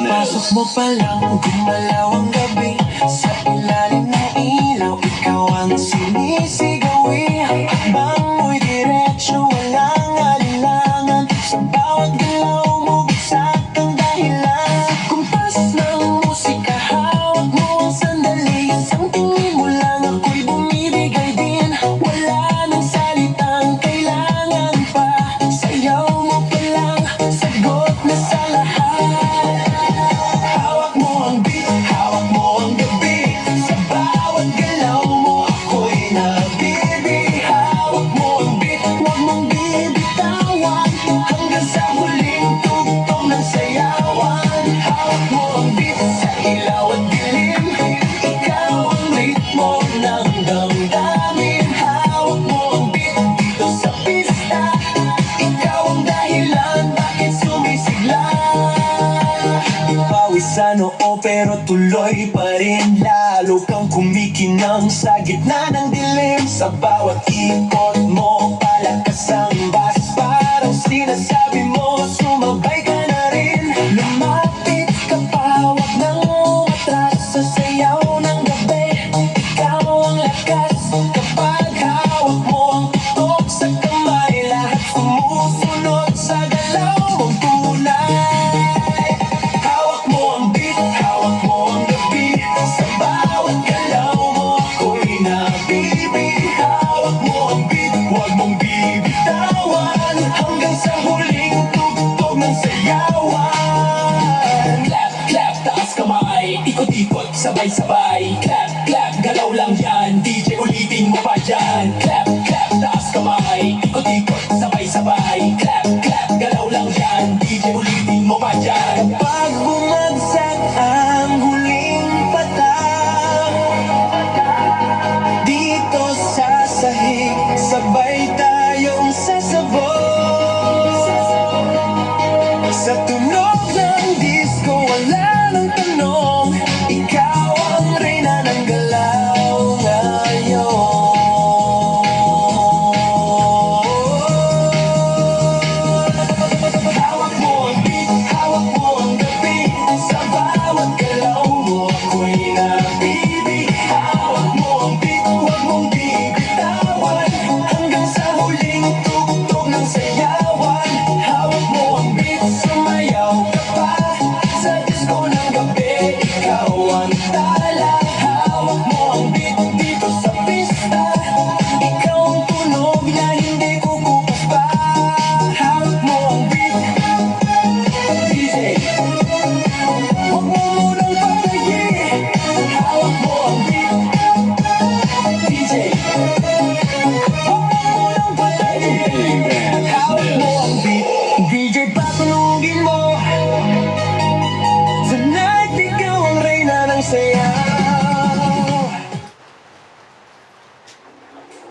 Pagpasok mo pa lang, gumalaw ang gabi. Sa ilalim ng ilaw, ikaw ang sinisigawin. Hakbang mo'y diretsyo, walang alinlangan. Sa bawat galaw mo, bagsak ang dahilan. Kumpas ng musika, hawak mo ang sandali. Isang tingin mo lang, ako'y bumibigay din. Wala nang salitang kailangan pa. Sayaw mo pa lang, sagot na sa lahat. Hawak mo ang beat, hawak mo ang gabi. Sa bawat galaw mo, ako'y nabibig. Hawak mo ang beat, huwag mong bibitawan. Hanggang sa huling tugtog ng sayawan. Hawak mo ang beat sa ilaw at dilim. Ikaw ang ritmo ng damdamin. Hawak mo ang beat dito sa pista. Ikaw ang dahilan bakit sumisigla. Pawisan oo pero tuloy pa rin. Lalo kang kumikinang sa gitna ng dilim. Sa bawat ikot mo, palakas ang bass. Parang sinasabi mo, sumabay ka na rin. Lumapit ka pa, wag nang umatras. Sa sayaw ng gabi, ikaw ang lakas. Kapag hawak mo ang tutok sa kamay, lahat sumusunod sa galaw mong tunay. Hawak mo ang beat, hawak mo ang gabi. Sa bawat galaw mo, ako'y nabibig. Hawak mo ang beat, huwag mong bibitawan. Hanggang sa huling tugtog ng sayawan. Clap, clap, taas kamay. Ikot-ikot, sabay-sabay. Clap, clap, galaw lang yan. DJ ulitin mo pa dyan. Clap, clap, taas kamay. Ikot-ikot, sabay-sabay. Clap, clap, galaw lang yan. DJ ulitin mo pa dyan. Kapag bumagsak ang huling patak, dito sa sahig, sabay tayong sasabog. Sa tunog ng disco, wala nang tanong. Ikaw ang reyna ng galaw ngayon. Hawak mo ang beat, hawak mo ang gabi. Sa bawat galaw mo, ako'y nabibig. Hawak mo ang beat, huwag mong bibitawan. Hanggang sa huling tugtog ng sayawan. Hawak mo ang beat, sumayaw ka pa. Sa disco ng gabi, ikaw ang tala. Hawak mo ang beat dito sa pista. Ikaw ang tunog na hindi kukupas pa. Hawak mo ang beat, DJ. Huwag mo munang